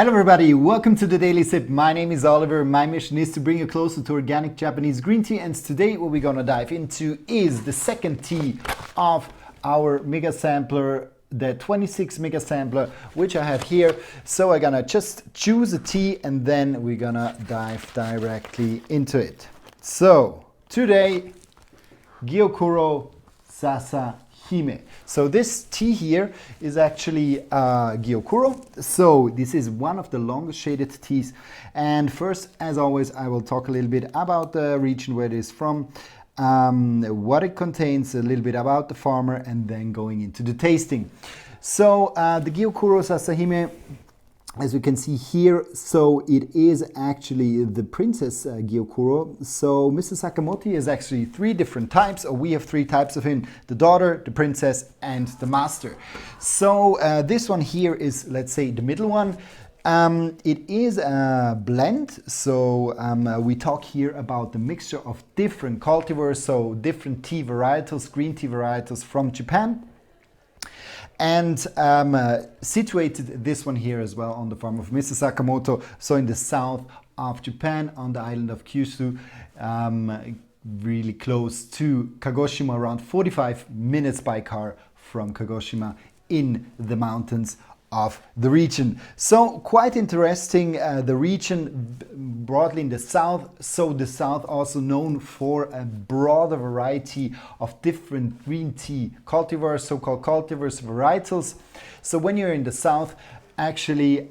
Hello everybody, welcome to the Daily Sip. My name is Oliver. My mission is to bring you closer to organic Japanese green tea, and today what we're gonna dive into is the second tea of our mega sampler, the 26 mega sampler, which I have here. So I'm gonna just choose a tea and then we're gonna dive directly into it. So today, Gyokuro Sasa Hime. So this tea here is actually Gyokuro. So this is one of the longest shaded teas. And first, as always, I will talk a little bit about the region where it is from, what it contains, a little bit about the farmer, and then going into the tasting. So the Gyokuro Sasa Hime, as you can see here, so it is actually the Princess Gyokuro. So Mr. Sakamoto has actually three different types, or we have three types of him: the daughter, the princess, and the master. So this one here is, let's say, the middle one. It is a blend, so we talk here about the mixture of different cultivars, so different tea varietals, green tea varietals from Japan. And situated this one here as well on the farm of Mr. Sakamoto, so in the south of Japan, on the island of Kyushu, really close to Kagoshima, around 45 minutes by car from Kagoshima in the mountains of the region. So quite interesting, the region broadly in the south. So the south also known for a broader variety of different green tea cultivars, so-called cultivars, varietals. So when you're in the south, actually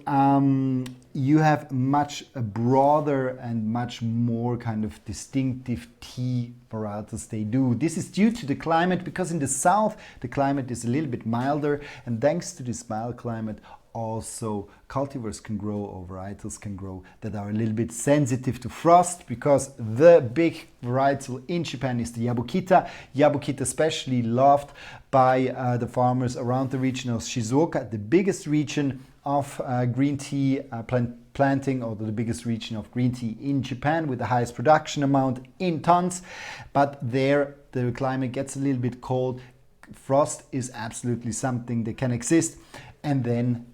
you have much broader and much more kind of distinctive tea varietals they do. This is due to the climate, because in the south the climate is a little bit milder, and thanks to this mild climate also cultivars can grow, or varietals can grow, that are a little bit sensitive to frost, because the big varietal in Japan is the Yabukita. Yabukita especially loved by the farmers around the region of Shizuoka, the biggest region of green tea planting, or the biggest region of green tea in Japan with the highest production amount in tons. But there the climate gets a little bit cold. Frost is absolutely something that can exist. And then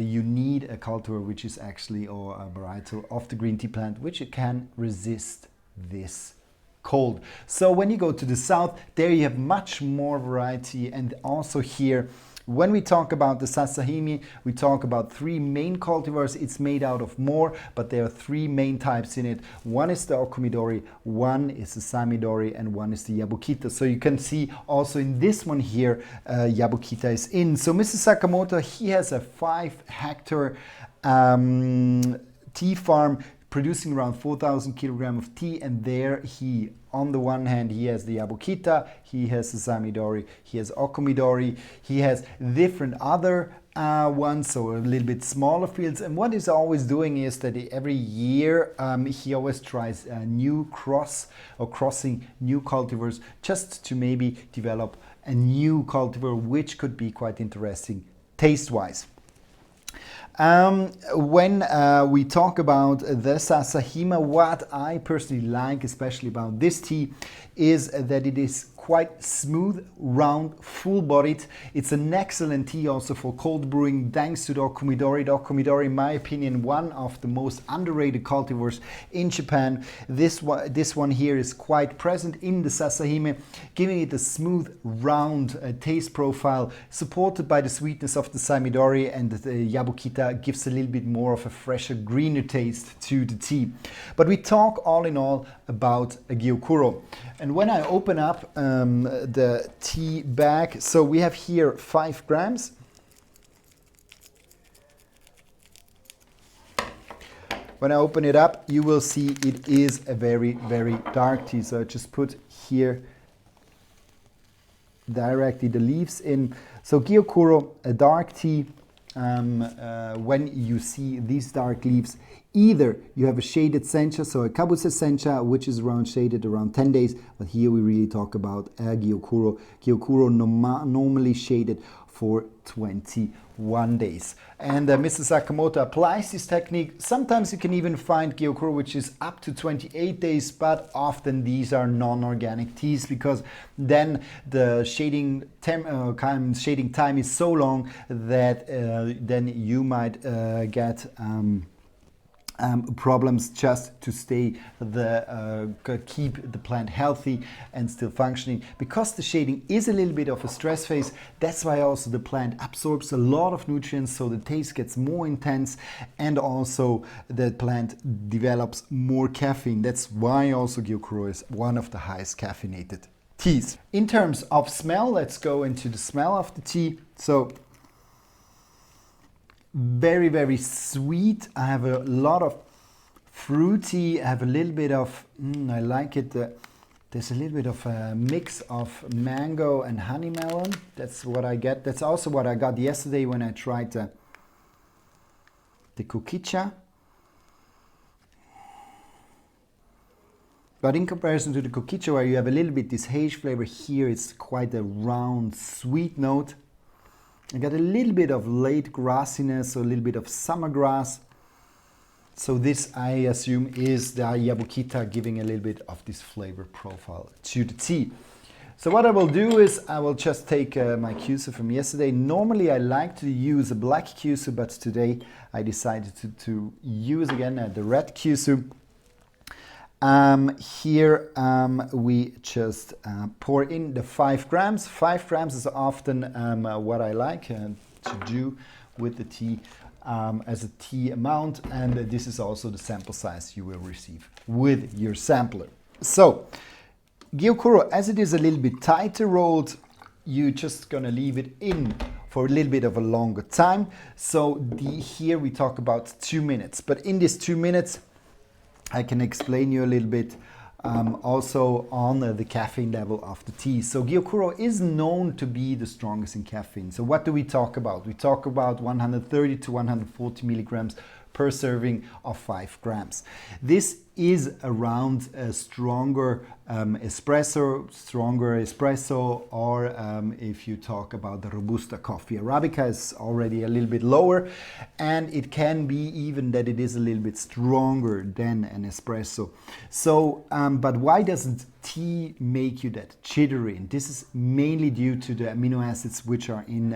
you need a cultivar which is actually, or a varietal of the green tea plant, which can resist this cold. So when you go to the south, there you have much more variety. And also here, when we talk about the Sasa Hime, we talk about three main cultivars. It's made out of more, but there are three main types in it. One is the Okumidori, one is the Samidori, and one is the Yabukita. So you can see also in this one here, Yabukita is in. So Mr. Sakamoto, he has a 5-hectare tea farm producing around 4,000 kilograms of tea, and there he, on the one hand, he has the Yabukita, he has the Samidori, he has Okumidori, he has different other ones, so a little bit smaller fields. And what he's always doing is that every year he always tries a new crossing new cultivars, just to maybe develop a new cultivar which could be quite interesting taste-wise. When we talk about the Sasa Hime, what I personally like especially about this tea is that it is quite smooth, round, full-bodied. It's an excellent tea also for cold brewing, thanks to the Okumidori. The Okumidori, in my opinion, one of the most underrated cultivars in Japan. This one here is quite present in the Sasa Hime, giving it a smooth, round taste profile, supported by the sweetness of the Samidori, and the Yabukita gives a little bit more of a fresher, greener taste to the tea. But we talk all in all about a Gyokuro. And when I open up the tea bag, so we have here 5 grams. When I open it up, you will see it is a very, very dark tea. So I just put here directly the leaves in. So Gyokuro, a dark tea. When you see these dark leaves, either you have a shaded sencha, so a kabuse sencha, which is shaded around 10 days, but here we really talk about a Gyokuro. Gyokuro normally shaded for 21 days. And Mr. Sakamoto applies this technique. Sometimes you can even find Gyokuro which is up to 28 days, but often these are non-organic teas because then the shading time is so long that then you might get problems just to stay keep the plant healthy and still functioning. Because the shading is a little bit of a stress phase, that's why also the plant absorbs a lot of nutrients, so the taste gets more intense, and also the plant develops more caffeine. That's why also Gyokuro is one of the highest caffeinated teas. In terms of smell, let's go into the smell of the tea. So very, very sweet. I have a lot of fruity. I have a little bit of, I like it. There's a little bit of a mix of mango and honey melon. That's what I get. That's also what I got yesterday when I tried the kukicha. But in comparison to the kukicha, where you have a little bit this haze flavor, here it's quite a round, sweet note. I got a little bit of late grassiness, so a little bit of summer grass. So this, I assume, is the Yabukita giving a little bit of this flavor profile to the tea. So what I will do is I will just take my Kyusu from yesterday. Normally I like to use a black Kyusu, but today I decided to use again the red Kyusu. Here we just pour in the 5 grams. 5 grams is often what I like to do with the tea as a tea amount, and this is also the sample size you will receive with your sampler. So Gyokuro, as it is a little bit tighter rolled, you're just gonna leave it in for a little bit of a longer time. So here we talk about 2 minutes, but in these 2 minutes I can explain you a little bit also on the caffeine level of the tea. So Gyokuro is known to be the strongest in caffeine. So what do we talk about? We talk about 130 to 140 milligrams per serving of 5 grams. This is around a stronger espresso, or if you talk about the Robusta coffee. Arabica is already a little bit lower, and it can be even that it is a little bit stronger than an espresso. So, but why doesn't tea make you that jittery? And this is mainly due to the amino acids which are in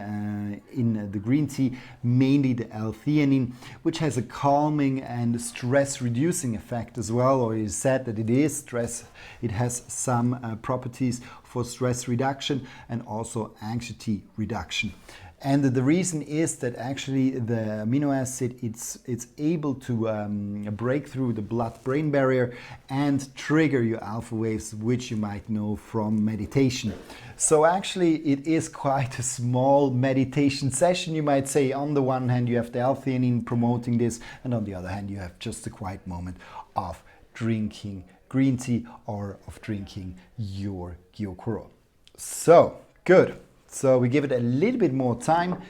the green tea, mainly the L-theanine, which has a calming and stress-reducing effect as well, or it is said that it is stress. It has some properties for stress reduction and also anxiety reduction. And the reason is that actually the amino acid, it's able to break through the blood-brain barrier and trigger your alpha waves, which you might know from meditation. So actually it is quite a small meditation session, you might say. On the one hand you have the L-theanine promoting this, and on the other hand you have just a quiet moment of drinking green tea or of drinking your Gyokuro. So good. So we give it a little bit more time,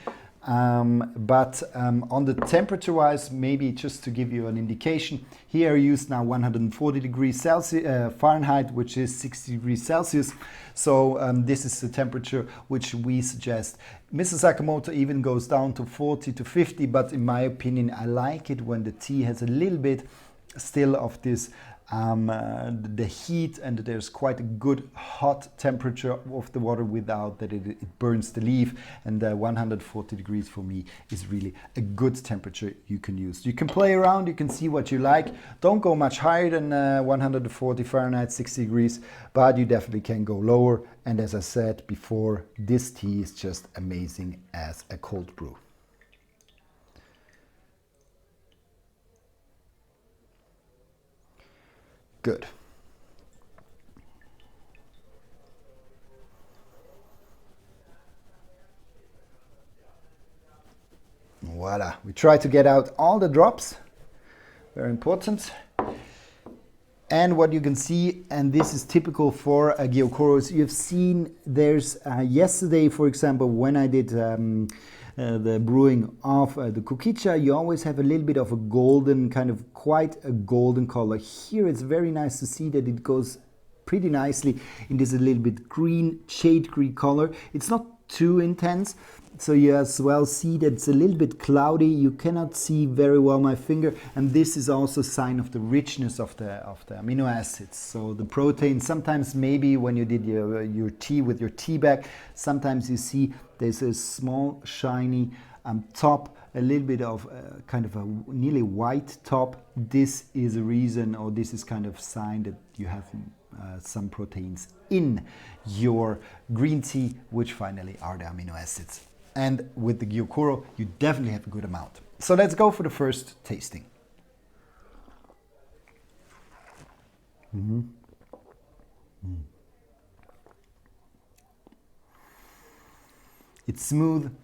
but on the temperature wise, maybe just to give you an indication, here I use now 140 degrees Celsius, Fahrenheit, which is 60 degrees Celsius. So this is the temperature which we suggest. Mr. Sakamoto even goes down to 40 to 50, but in my opinion, I like it when the tea has a little bit still of this the heat, and there's quite a good hot temperature of the water without that it burns the leaf. And 140 degrees for me is really a good temperature you can use. You can play around, you can see what you like. Don't go much higher than 140 Fahrenheit, 60 degrees, but you definitely can go lower. And as I said before, this tea is just amazing as a cold brew. Good. Voila. We try to get out all the drops. Very important. And what you can see, and this is typical for Gyokuros, you've seen there's yesterday, for example, when I did the brewing of the kukicha, you always have a little bit of a golden, kind of quite a golden color. Here it's very nice to see that it goes pretty nicely in this a little bit green, shade green color. It's not too intense, So you as well see that it's a little bit cloudy. You cannot see very well my finger, and this is also a sign of the richness of the amino acids. So the protein, sometimes maybe when you did your tea with your tea bag, sometimes you see there's a small shiny top, a little bit of kind of a nearly white top. This is a reason, or this is kind of sign that you have some proteins in your green tea, which finally are the amino acids. And with the Gyokuro, you definitely have a good amount. So let's go for the first tasting. It's smooth,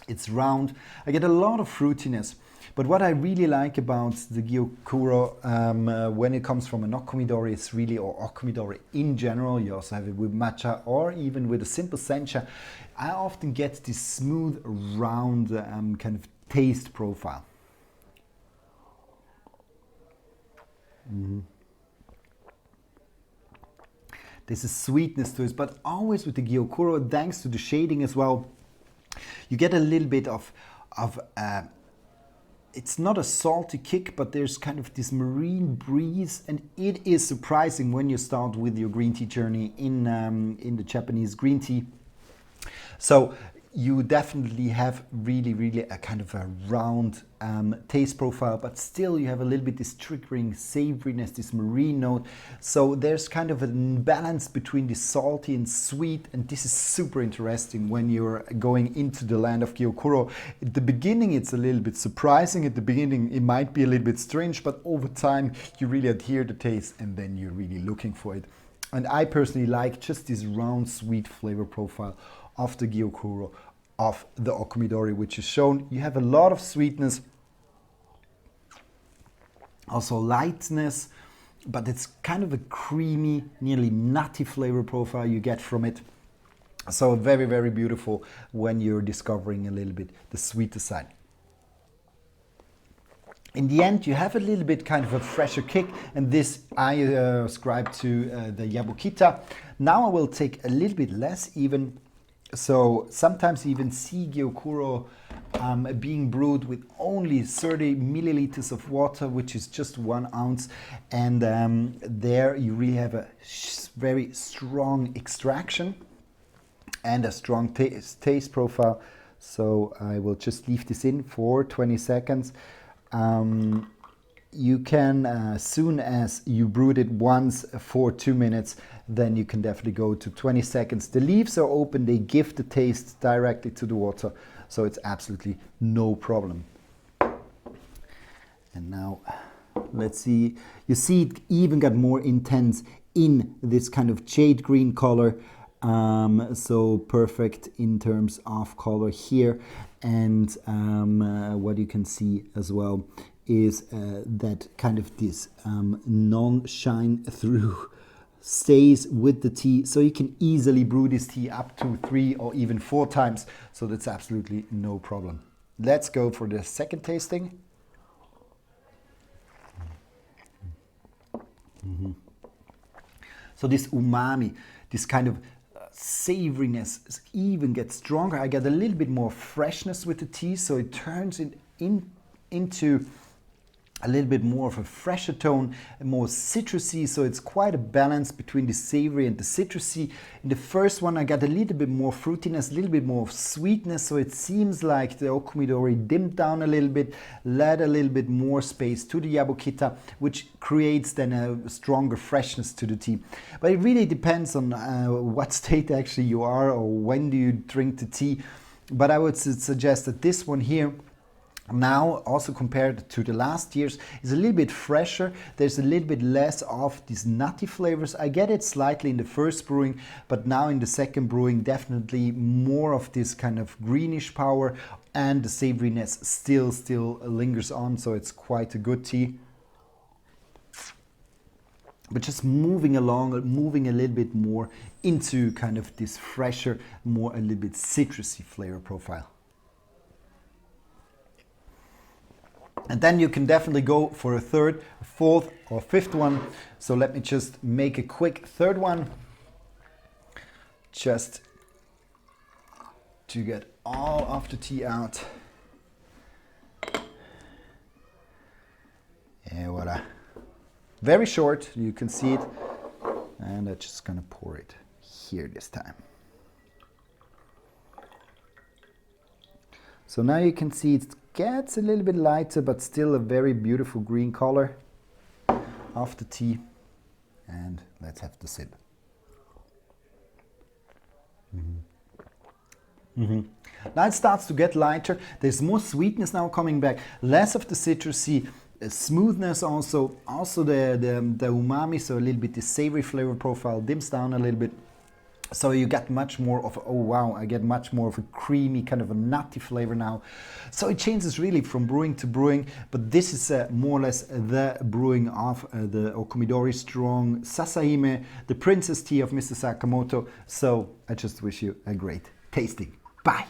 it's round. I get a lot of fruitiness. But what I really like about the Gyokuro when it comes from an okomidori, it's really, or okomidori in general, you also have it with matcha or even with a simple sencha, I often get this smooth, round kind of taste profile. There's a sweetness to it, but always with the Gyokuro, thanks to the shading as well, you get a little bit of it's not a salty kick, but there's kind of this marine breeze, and it is surprising when you start with your green tea journey in the Japanese green tea. So you definitely have really a kind of a round taste profile, but still you have a little bit this triggering savoriness, this marine note. So there's kind of a balance between the salty and sweet, and this is super interesting when you're going into the land of Gyokuro. At the beginning it's a little bit surprising, at the beginning it might be a little bit strange, but over time you really adhere the taste and then you're really looking for it. And I personally like just this round sweet flavor profile of the Gyokuro, of the okomidori, which is shown. You have a lot of sweetness, also lightness, but it's kind of a creamy, nearly nutty flavor profile you get from it. So very beautiful when you're discovering a little bit the sweeter side. In the end, you have a little bit kind of a fresher kick, and this I ascribe to the Yabukita. Now I will take a little bit less even. So sometimes you even see Gyokuro being brewed with only 30 milliliters of water, which is just 1 ounce. And there you really have a very strong extraction and a strong taste profile. So I will just leave this in for 20 seconds. You can, as soon as you brewed it once for 2 minutes, then you can definitely go to 20 seconds. The leaves are open, they give the taste directly to the water, so it's absolutely no problem. And now, let's see, you see it even got more intense in this kind of jade green color. So perfect in terms of color here. And what you can see as well is that kind of this non-shine through stays with the tea, so you can easily brew this tea up to 3 or even 4 times, so that's absolutely no problem. Let's go for the second tasting. So this umami, this kind of savoriness even gets stronger. I get a little bit more freshness with the tea, so it turns it into a little bit more of a fresher tone, more citrusy, so it's quite a balance between the savory and the citrusy. In the first one I got a little bit more fruitiness, a little bit more of sweetness, so it seems like the okomidori dimmed down a little bit, led a little bit more space to the Yabukita, which creates then a stronger freshness to the tea. But it really depends on what state actually you are or when do you drink the tea. But I would suggest that this one here, now also compared to the last years, is a little bit fresher. There's a little bit less of these nutty flavors. I get it slightly in the first brewing, but now in the second brewing definitely more of this kind of greenish power, and the savoriness still lingers on, so it's quite a good tea. But just moving along, moving a little bit more into kind of this fresher, more a little bit citrusy flavor profile. And then you can definitely go for a third, fourth or fifth one. So let me just make a quick third one, just to get all of the tea out. And voila. Very short, you can see it. And I'm just gonna pour it here this time. So now you can see it gets a little bit lighter, but still a very beautiful green color of the tea. And let's have the sip. Now it starts to get lighter. There's more sweetness now coming back, less of the citrusy smoothness also the umami, so a little bit the savory flavor profile dims down a little bit. So you get much more of, oh wow, I get much more of a creamy, kind of a nutty flavor now. So it changes really from brewing to brewing, but this is more or less the brewing of the Okomidori Strong Sasa Hime, the Princess Tea of Mr. Sakamoto. So I just wish you a great tasting. Bye.